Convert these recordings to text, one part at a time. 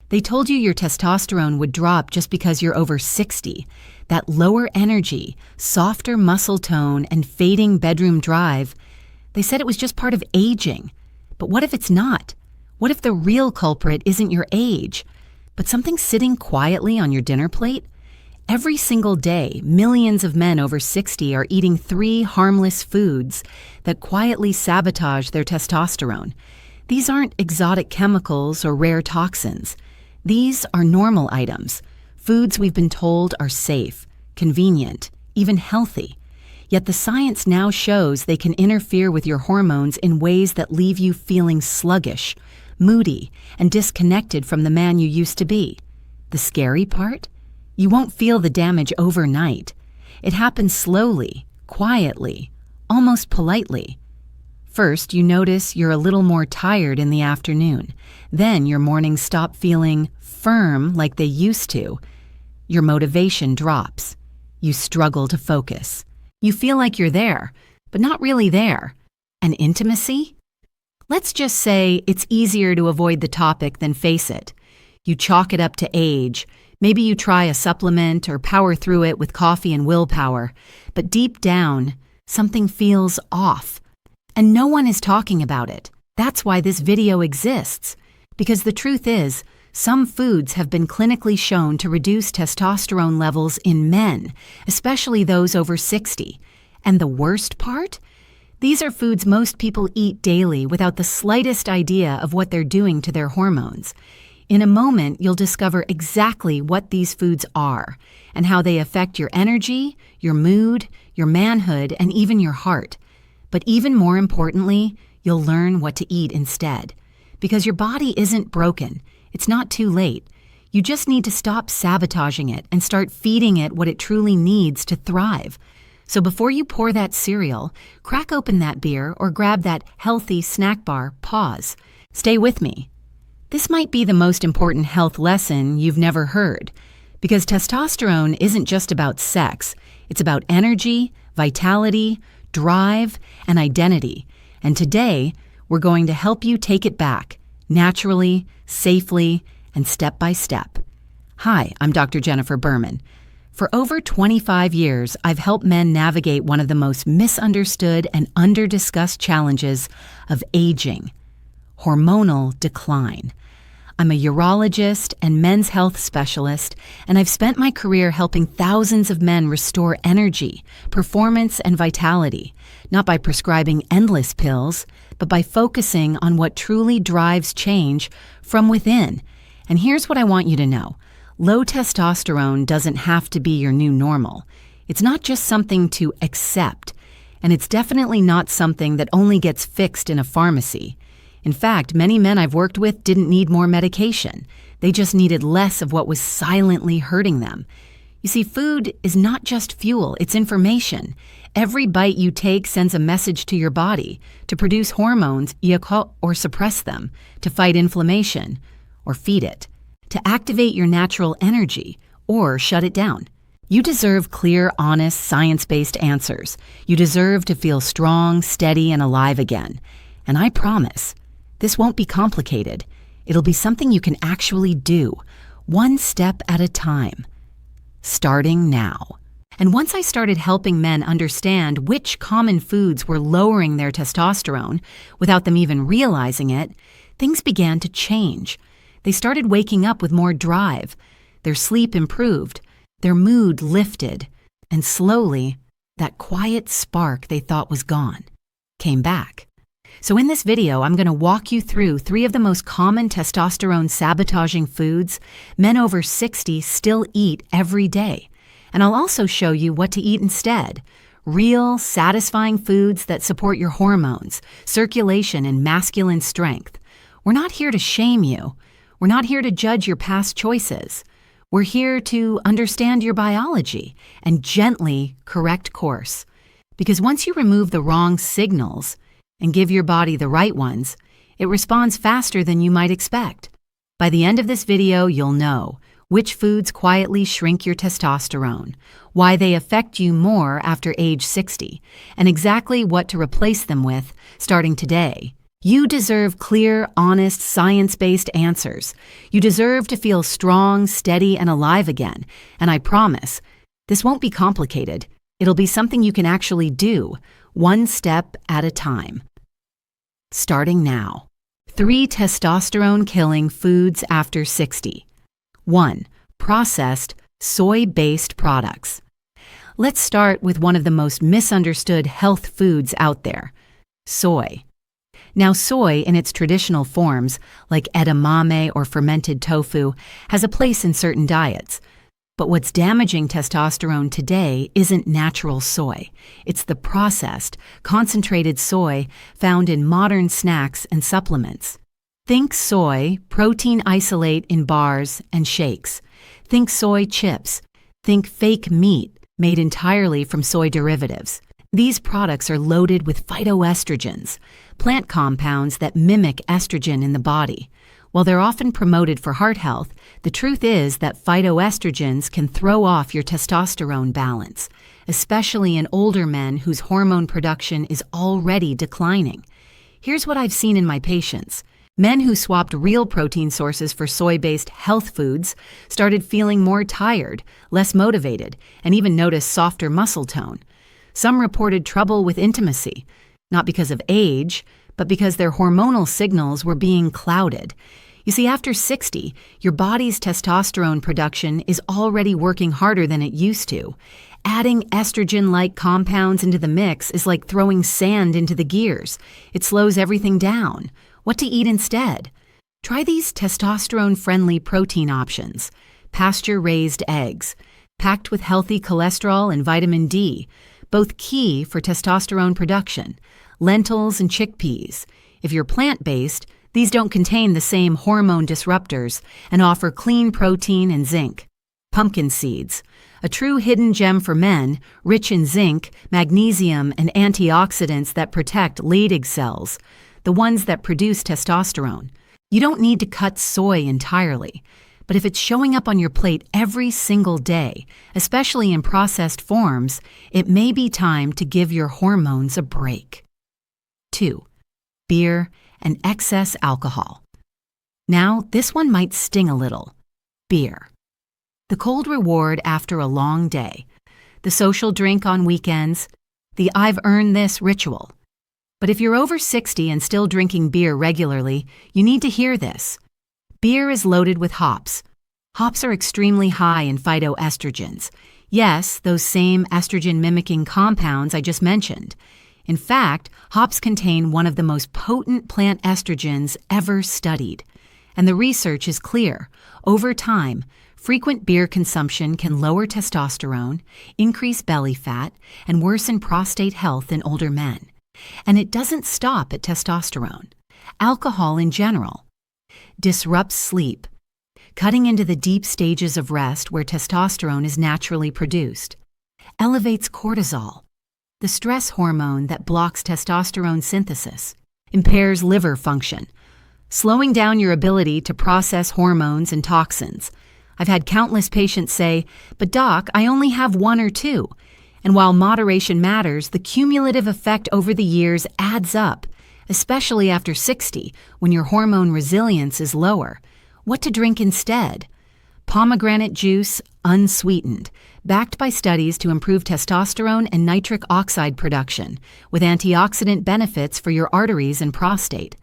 They told you your testosterone would drop just because you're over 60. That lower energy, softer muscle tone, and fading bedroom drive, they said it was just part of aging. But what if it's not? What if the real culprit isn't your age, but something sitting quietly on your dinner plate? Every single day, millions of men over 60 are eating 3 harmless foods that quietly sabotage their testosterone. These aren't exotic chemicals or rare toxins. These are normal items, foods we've been told are safe, convenient, even healthy. Yet the science now shows they can interfere with your hormones in ways that leave you feeling sluggish, moody, and disconnected from the man you used to be. The scary part? You won't feel the damage overnight. It happens slowly, quietly, almost politely. First, you notice you're a little more tired in the afternoon. Then your mornings stop feeling firm like they used to. Your motivation drops. You struggle to focus. You feel like you're there, but not really there. And intimacy? Let's just say it's easier to avoid the topic than face it. You chalk it up to age. Maybe you try a supplement or power through it with coffee and willpower. But deep down, something feels off. And no one is talking about it. That's why this video exists. Because the truth is, some foods have been clinically shown to reduce testosterone levels in men, especially those over 60. And the worst part? These are foods most people eat daily without the slightest idea of what they're doing to their hormones. In a moment, you'll discover exactly what these foods are and how they affect your energy, your mood, your manhood, and even your heart. But even more importantly, you'll learn what to eat instead. Because your body isn't broken. It's not too late. You just need to stop sabotaging it and start feeding it what it truly needs to thrive. So before you pour that cereal, crack open that beer, or grab that healthy snack bar, pause. Stay with me. This might be the most important health lesson you've never heard, because testosterone isn't just about sex. It's about energy, vitality, drive, and identity. And today, we're going to help you take it back, naturally, safely, and step by step. Hi, I'm Dr. Jennifer Berman. For over 25 years, I've helped men navigate one of the most misunderstood and under-discussed challenges of aging: hormonal decline. I'm a urologist and men's health specialist, and I've spent my career helping thousands of men restore energy, performance, and vitality, not by prescribing endless pills, but by focusing on what truly drives change from within. And here's what I want you to know. Low testosterone doesn't have to be your new normal. It's not just something to accept, and it's definitely not something that only gets fixed in a pharmacy. In fact, many men I've worked with didn't need more medication. They just needed less of what was silently hurting them. You see, food is not just fuel, it's information. Every bite you take sends a message to your body to produce hormones or suppress them, to fight inflammation or feed it, to activate your natural energy or shut it down. You deserve clear, honest, science-based answers. You deserve to feel strong, steady, and alive again. And I promise, this won't be complicated. It'll be something you can actually do, one step at a time, starting now. And once I started helping men understand which common foods were lowering their testosterone without them even realizing it, things began to change. They started waking up with more drive. Their sleep improved, their mood lifted, and slowly, that quiet spark they thought was gone came back. So in this video, I'm going to walk you through 3 of the most common testosterone sabotaging foods men over 60 still eat every day. And I'll also show you what to eat instead. Real, satisfying foods that support your hormones, circulation, and masculine strength. We're not here to shame you. We're not here to judge your past choices. We're here to understand your biology and gently correct course. Because once you remove the wrong signals and give your body the right ones, it responds faster than you might expect. By the end of this video, you'll know which foods quietly shrink your testosterone, why they affect you more after age 60, and exactly what to replace them with starting today You deserve clear, honest, science-based answers. You deserve to feel strong, steady, and alive again. And I promise, this won't be complicated. It'll be something you can actually do, one step at a time. Starting now. 3 testosterone-killing foods after 60. 1. Processed, soy-based products. Let's start with one of the most misunderstood health foods out there, soy. Now, soy in its traditional forms, like edamame or fermented tofu, has a place in certain diets. But what's damaging testosterone today isn't natural soy. It's the processed, concentrated soy found in modern snacks and supplements. Think soy, protein isolate in bars and shakes. Think soy chips. Think fake meat made entirely from soy derivatives. These products are loaded with phytoestrogens, plant compounds that mimic estrogen in the body. While they're often promoted for heart health, the truth is that phytoestrogens can throw off your testosterone balance, especially in older men whose hormone production is already declining. Here's what I've seen in my patients. Men who swapped real protein sources for soy-based health foods started feeling more tired, less motivated, and even noticed softer muscle tone. Some reported trouble with intimacy, not because of age, but because their hormonal signals were being clouded. You see, after 60, your body's testosterone production is already working harder than it used to. Adding estrogen-like compounds into the mix is like throwing sand into the gears. It slows everything down. What to eat instead? Try these testosterone-friendly protein options. Pasture-raised eggs, packed with healthy cholesterol and vitamin D, both key for testosterone production. Lentils and chickpeas. If you're plant-based, these don't contain the same hormone disruptors and offer clean protein and zinc. Pumpkin seeds. A true hidden gem for men, rich in zinc, magnesium, and antioxidants that protect Leydig cells, the ones that produce testosterone. You don't need to cut soy entirely, but if it's showing up on your plate every single day, especially in processed forms, it may be time to give your hormones a break. 2. Beer and excess alcohol. Now, this one might sting a little. Beer. The cold reward after a long day. The social drink on weekends. The I've earned this ritual. But if you're over 60 and still drinking beer regularly, you need to hear this. Beer is loaded with hops. Hops are extremely high in phytoestrogens. Yes, those same estrogen-mimicking compounds I just mentioned. In fact, hops contain one of the most potent plant estrogens ever studied. And the research is clear. Over time, frequent beer consumption can lower testosterone, increase belly fat, and worsen prostate health in older men. And it doesn't stop at testosterone. Alcohol in general disrupts sleep, cutting into the deep stages of rest where testosterone is naturally produced, elevates cortisol, the stress hormone that blocks testosterone synthesis, impairs liver function, slowing down your ability to process hormones and toxins. I've had countless patients say, "But doc, I only have 1 or 2. And while moderation matters, the cumulative effect over the years adds up, especially after 60, when your hormone resilience is lower. What to drink instead? Pomegranate juice, unsweetened, backed by studies to improve testosterone and nitric oxide production, with antioxidant benefits for your arteries and prostate.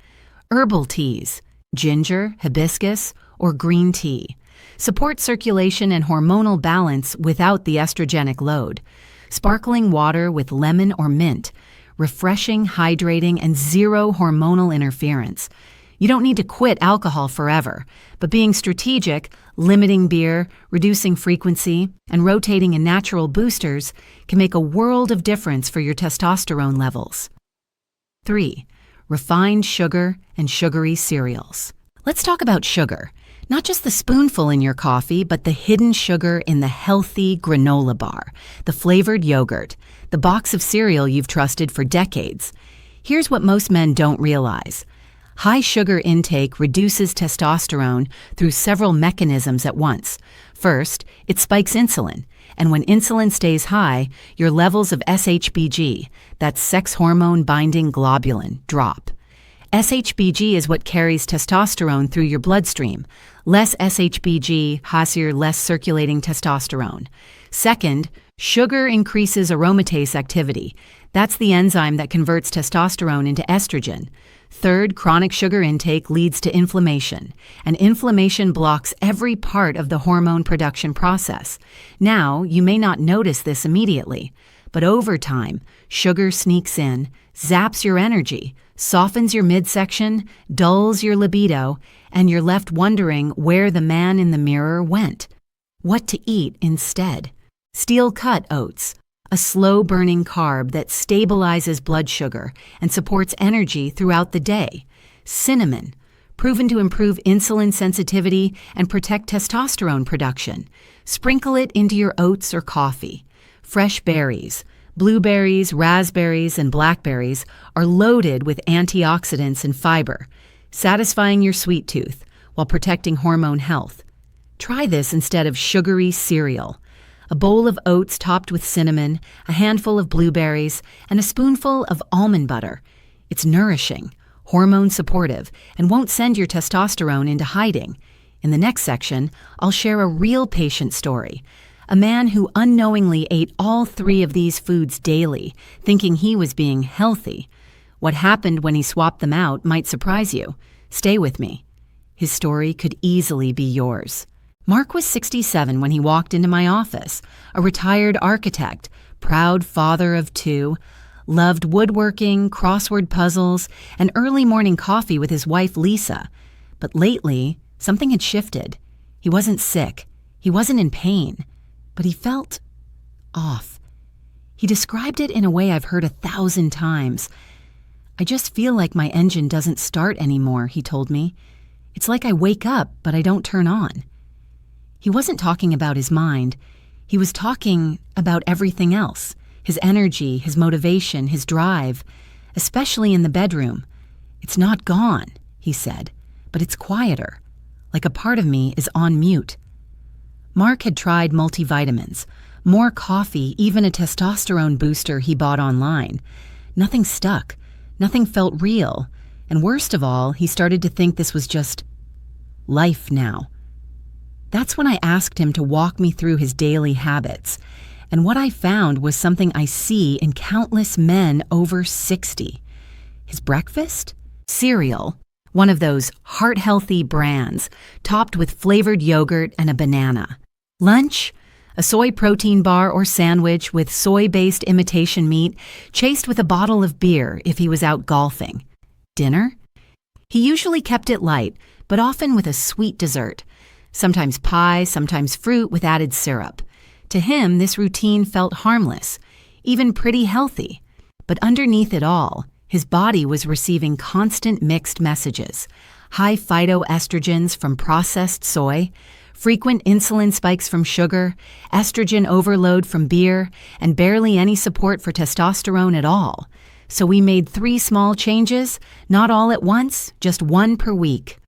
Herbal teas, ginger, hibiscus, or green tea. Support circulation and hormonal balance without the estrogenic load. Sparkling water with lemon or mint, refreshing, hydrating, and zero hormonal interference. You don't need to quit alcohol forever, but being strategic, limiting beer, reducing frequency, and rotating in natural boosters can make a world of difference for your testosterone levels. 3. Refined sugar and sugary cereals. Let's talk about sugar. Not just the spoonful in your coffee, but the hidden sugar in the healthy granola bar, the flavored yogurt, the box of cereal you've trusted for decades. Here's what most men don't realize. High sugar intake reduces testosterone through several mechanisms at once. First, it spikes insulin, and when insulin stays high, your levels of SHBG, that's sex hormone binding globulin, drop. SHBG is what carries testosterone through your bloodstream. Less SHBG, higher, less circulating testosterone. Second, sugar increases aromatase activity. That's the enzyme that converts testosterone into estrogen. Third, chronic sugar intake leads to inflammation, and inflammation blocks every part of the hormone production process. Now, you may not notice this immediately, but over time, sugar sneaks in, zaps your energy, softens your midsection, dulls your libido, and you're left wondering where the man in the mirror went. What to eat instead? Steel-cut oats, a slow-burning carb that stabilizes blood sugar and supports energy throughout the day. Cinnamon, proven to improve insulin sensitivity and protect testosterone production. Sprinkle it into your oats or coffee. Fresh berries, blueberries, raspberries, and blackberries are loaded with antioxidants and fiber, satisfying your sweet tooth while protecting hormone health. Try this instead of sugary cereal. A bowl of oats topped with cinnamon, a handful of blueberries, and a spoonful of almond butter. It's nourishing, hormone supportive, and won't send your testosterone into hiding. In the next section, I'll share a real patient story. A man who unknowingly ate all 3 of these foods daily, thinking he was being healthy. What happened when he swapped them out might surprise you. Stay with me. His story could easily be yours. Mark was 67 when he walked into my office, a retired architect, proud father of 2, loved woodworking, crossword puzzles, and early morning coffee with his wife Lisa. But lately, something had shifted. He wasn't sick. He wasn't in pain. But he felt off. He described it in a way I've heard 1,000 times. I just feel like my engine doesn't start anymore, he told me. It's like I wake up, but I don't turn on. He wasn't talking about his mind. He was talking about everything else. His energy, his motivation, his drive, especially in the bedroom. It's not gone, he said, but it's quieter, like a part of me is on mute. Mark had tried multivitamins, more coffee, even a testosterone booster he bought online. Nothing stuck. Nothing felt real. And worst of all, he started to think this was just life now. That's when I asked him to walk me through his daily habits. And what I found was something I see in countless men over 60. His breakfast? Cereal. One of those heart-healthy brands, topped with flavored yogurt and a banana. Lunch? A soy protein bar or sandwich with soy-based imitation meat, chased with a bottle of beer if he was out golfing. Dinner? He usually kept it light, but often with a sweet dessert. Sometimes pie, sometimes fruit with added syrup. To him, this routine felt harmless, even pretty healthy. But underneath it all, his body was receiving constant mixed messages. High phytoestrogens from processed soy, frequent insulin spikes from sugar, estrogen overload from beer, and barely any support for testosterone at all. So we made 3 small changes, not all at once, just 1 per week.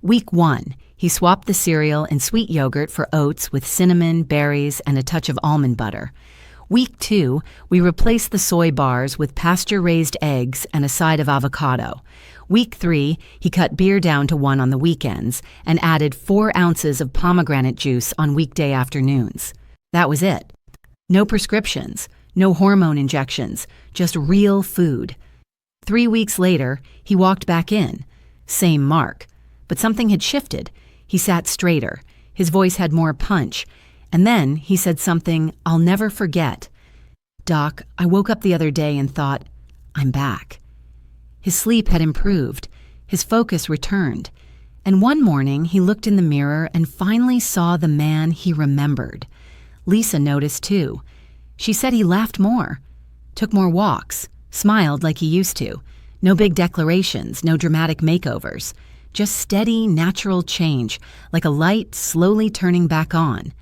Week 1, he swapped the cereal and sweet yogurt for oats with cinnamon, berries, and a touch of almond butter. Week 2, we replaced the soy bars with pasture-raised eggs and a side of avocado. Week 3, he cut beer down to 1 on the weekends and added 4 ounces of pomegranate juice on weekday afternoons. That was it. No prescriptions, no hormone injections, just real food. 3 weeks later, he walked back in. Same Mark. But something had shifted. He sat straighter. His voice had more punch. And then he said something I'll never forget. "Doc, I woke up the other day and thought, I'm back." His sleep had improved. His focus returned. And one morning he looked in the mirror and finally saw the man he remembered. Lisa noticed too. She said he laughed more, took more walks, smiled like he used to. No big declarations, no dramatic makeovers. Just steady, natural change, like a light slowly turning back on.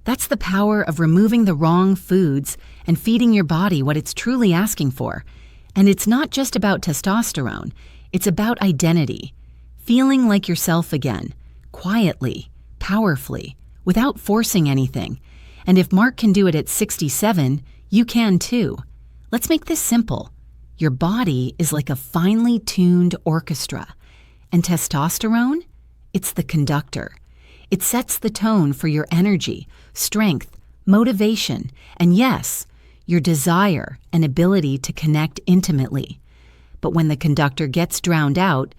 That's the power of removing the wrong foods and feeding your body what it's truly asking for. And it's not just about testosterone. It's about identity. Feeling like yourself again, quietly, powerfully, without forcing anything. And if Mark can do it at 67, you can too. Let's make this simple. Your body is like a finely tuned orchestra, and testosterone? It's the conductor. It sets the tone for your energy, strength, motivation, and yes, your desire and ability to connect intimately. But when the conductor gets drowned out,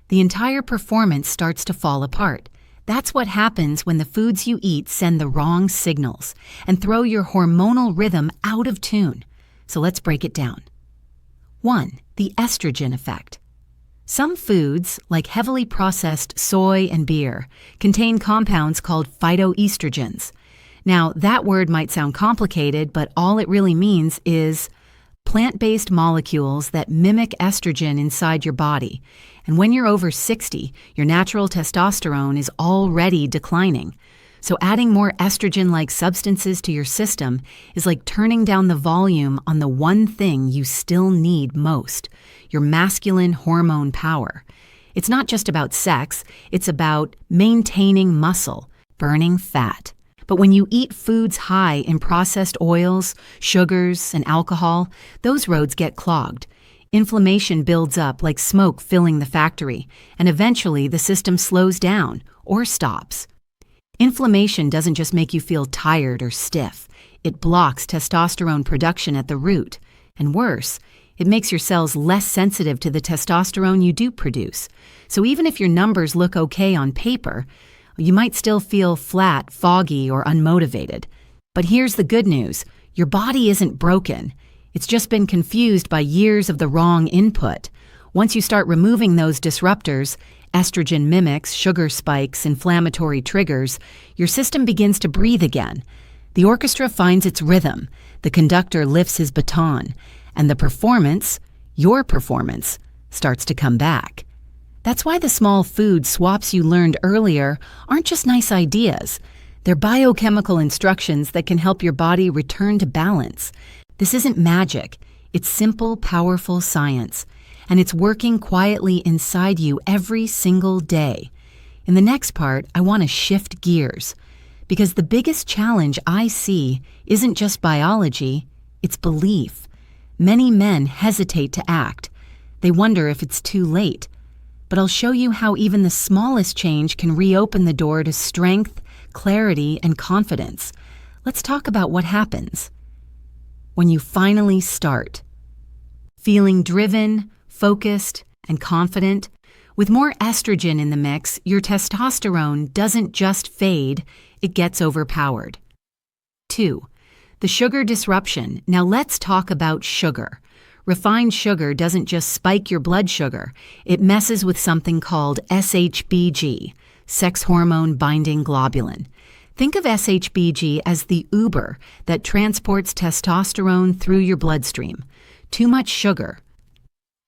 the entire performance starts to fall apart. That's what happens when the foods you eat send the wrong signals and throw your hormonal rhythm out of tune. So let's break it down. 1. The estrogen effect. Some foods, like heavily processed soy and beer, contain compounds called phytoestrogens. Now, that word might sound complicated, but all it really means is plant-based molecules that mimic estrogen inside your body. And when you're over 60, your natural testosterone is already declining. So adding more estrogen-like substances to your system is like turning down the volume on the one thing you still need most, your masculine hormone power. It's not just about sex, it's about maintaining muscle, burning fat. But when you eat foods high in processed oils, sugars, and alcohol, those roads get clogged. Inflammation builds up like smoke filling the factory, and eventually the system slows down or stops. Inflammation doesn't just make you feel tired or stiff. It blocks testosterone production at the root. And worse, it makes your cells less sensitive to the testosterone you do produce. So even if your numbers look okay on paper, you might still feel flat, foggy, or unmotivated. But here's the good news. Your body isn't broken. It's just been confused by years of the wrong input. Once you start removing those disruptors, estrogen mimics, sugar spikes, inflammatory triggers, your system begins to breathe again. The orchestra finds its rhythm, the conductor lifts his baton, and the performance, your performance, starts to come back. That's why the small food swaps you learned earlier aren't just nice ideas. They're biochemical instructions that can help your body return to balance. This isn't magic. It's simple, powerful science. And it's working quietly inside you every single day. In the next part, I want to shift gears. Because the biggest challenge I see isn't just biology, it's belief. Many men hesitate to act. They wonder if it's too late. But I'll show you how even the smallest change can reopen the door to strength, clarity, and confidence. Let's talk about what happens when you finally start. Feeling driven, focused, and confident. With more estrogen in the mix, your testosterone doesn't just fade, it gets overpowered. 2. The sugar disruption. Now let's talk about sugar. Refined sugar doesn't just spike your blood sugar, it messes with something called SHBG, sex hormone binding globulin. Think of SHBG as the Uber that transports testosterone through your bloodstream. Too much sugar,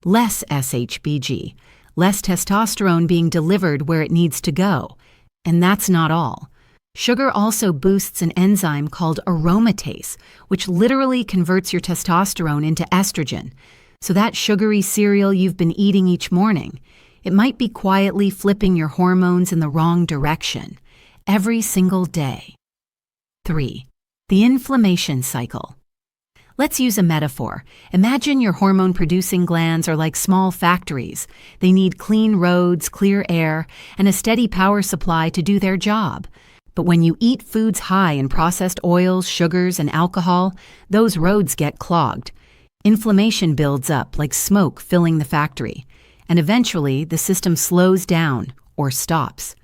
less SHBG, less testosterone being delivered where it needs to go. And that's not all. Sugar also boosts an enzyme called aromatase, which literally converts your testosterone into estrogen. So that sugary cereal you've been eating each morning, it might be quietly flipping your hormones in the wrong direction every single day. 3. The inflammation cycle. Let's use a metaphor. Imagine your hormone-producing glands are like small factories. They need clean roads, clear air, and a steady power supply to do their job. But when you eat foods high in processed oils, sugars, and alcohol, those roads get clogged. Inflammation builds up like smoke filling the factory, and eventually the system slows down or stops.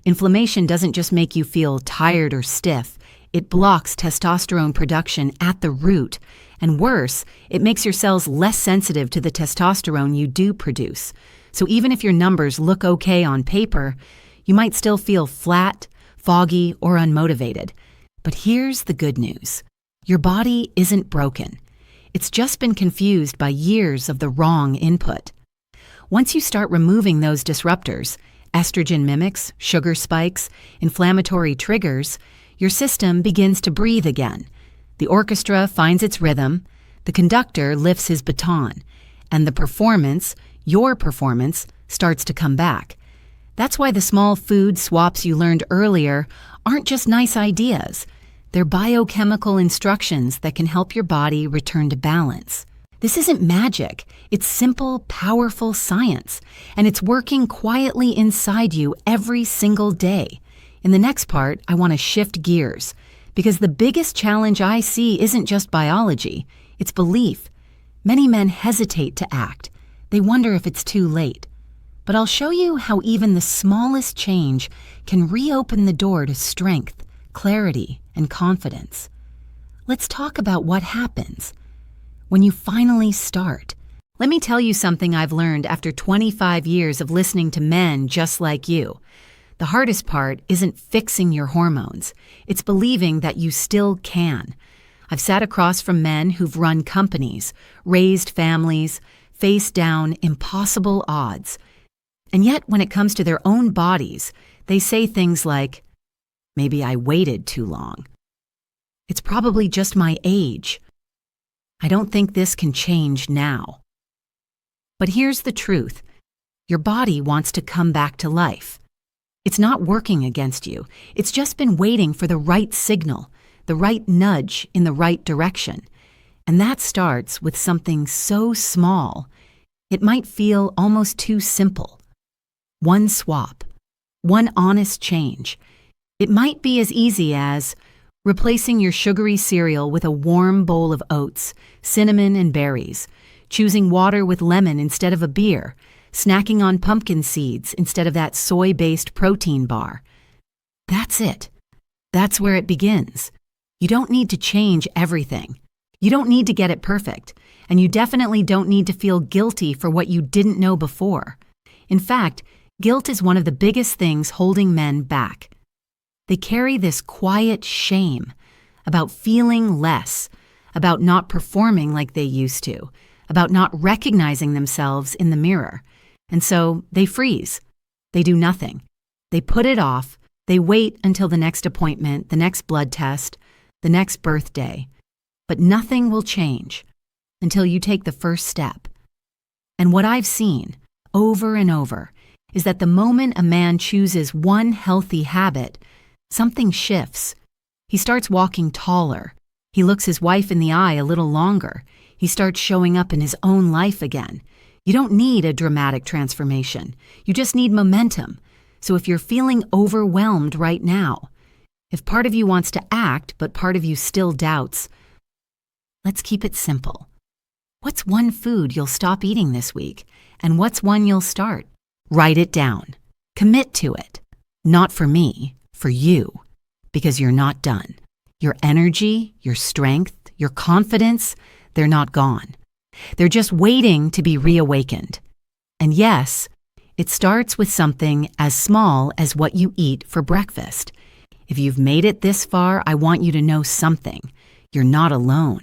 Inflammation doesn't just make you feel tired or stiff, it blocks testosterone production at the root, and worse, it makes your cells less sensitive to the testosterone you do produce. So even if your numbers look okay on paper, you might still feel flat, foggy, or unmotivated. But here's the good news. Your body isn't broken. It's just been confused by years of the wrong input. Once you start removing those disruptors, estrogen mimics, sugar spikes, inflammatory triggers, your system begins to breathe again. The orchestra finds its rhythm, the conductor lifts his baton, and the performance, your performance, starts to come back. That's why the small food swaps you learned earlier aren't just nice ideas. They're biochemical instructions that can help your body return to balance. This isn't magic. It's simple, powerful science, and it's working quietly inside you every single day. In the next part, I want to shift gears, because the biggest challenge I see isn't just biology, it's belief. Many men hesitate to act. They wonder if it's too late. But I'll show you how even the smallest change can reopen the door to strength, clarity, and confidence. Let's talk about what happens when you finally start. Let me tell you something I've learned after 25 years of listening to men just like you. The hardest part isn't fixing your hormones. It's believing that you still can. I've sat across from men who've run companies, raised families, faced down impossible odds. And yet, when it comes to their own bodies, they say things like, "Maybe I waited too long. It's probably just my age. I don't think this can change now." But here's the truth. Your body wants to come back to life. It's not working against you. It's just been waiting for the right signal, the right nudge in the right direction. And that starts with something so small, it might feel almost too simple. One swap, one honest change. It might be as easy as replacing your sugary cereal with a warm bowl of oats, cinnamon, and berries, choosing water with lemon instead of a beer, snacking on pumpkin seeds instead of that soy-based protein bar. That's it. That's where it begins. You don't need to change everything. You don't need to get it perfect, and you definitely don't need to feel guilty for what you didn't know before. In fact, guilt is one of the biggest things holding men back. They carry this quiet shame about feeling less, about not performing like they used to, about not recognizing themselves in the mirror. And so they freeze. They do nothing. They put it off. They wait until the next appointment, the next blood test, the next birthday. But nothing will change until you take the first step. And what I've seen over and over is that the moment a man chooses one healthy habit, something shifts. He starts walking taller. He looks his wife in the eye a little longer. He starts showing up in his own life again. You don't need a dramatic transformation. You just need momentum. So if you're feeling overwhelmed right now, if part of you wants to act but part of you still doubts, let's keep it simple. What's one food you'll stop eating this week? And what's one you'll start? Write it down. Commit to it. Not for me, for you, because you're not done. Your energy, your strength, your confidence, they're not gone. They're just waiting to be reawakened. And yes, it starts with something as small as what you eat for breakfast. If you've made it this far, I want you to know something. You're not alone.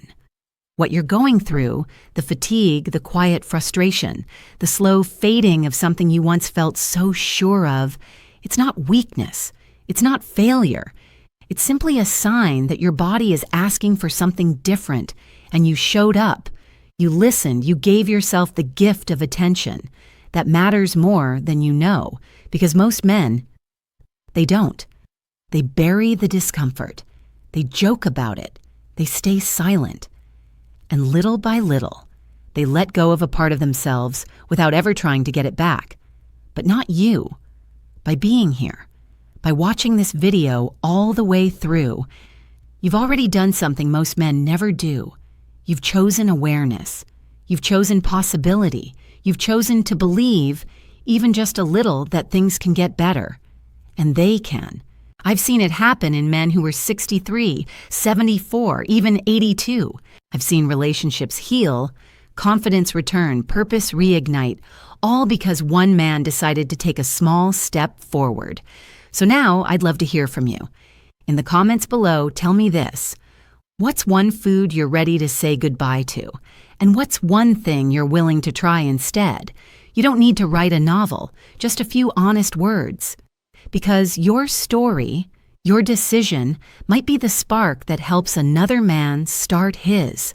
What you're going through, the fatigue, the quiet frustration, the slow fading of something you once felt so sure of, it's not weakness. It's not failure. It's simply a sign that your body is asking for something different, and you showed up. You listened. You gave yourself the gift of attention. That matters more than you know, because most men, they don't. They bury the discomfort. They joke about it. They stay silent. And little by little, they let go of a part of themselves without ever trying to get it back. But not you. By being here, by watching this video all the way through, you've already done something most men never do. You've chosen awareness. You've chosen possibility. You've chosen to believe, even just a little, that things can get better. And they can. I've seen it happen in men who were 63, 74, even 82. I've seen relationships heal, confidence return, purpose reignite, all because one man decided to take a small step forward. So now I'd love to hear from you. In the comments below, tell me this. What's one food you're ready to say goodbye to? And what's one thing you're willing to try instead? You don't need to write a novel, just a few honest words. Because your story, your decision, might be the spark that helps another man start his.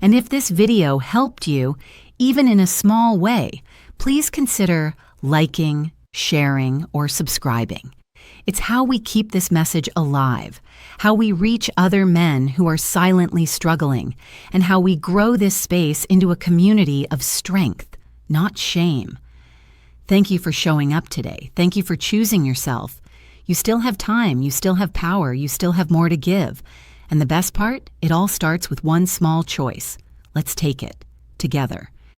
And if this video helped you, even in a small way, please consider liking, sharing, or subscribing. It's how we keep this message alive, how we reach other men who are silently struggling, and how we grow this space into a community of strength, not shame. Thank you for showing up today. Thank you for choosing yourself. You still have time, you still have power, you still have more to give. And the best part, it all starts with one small choice. Let's take it together.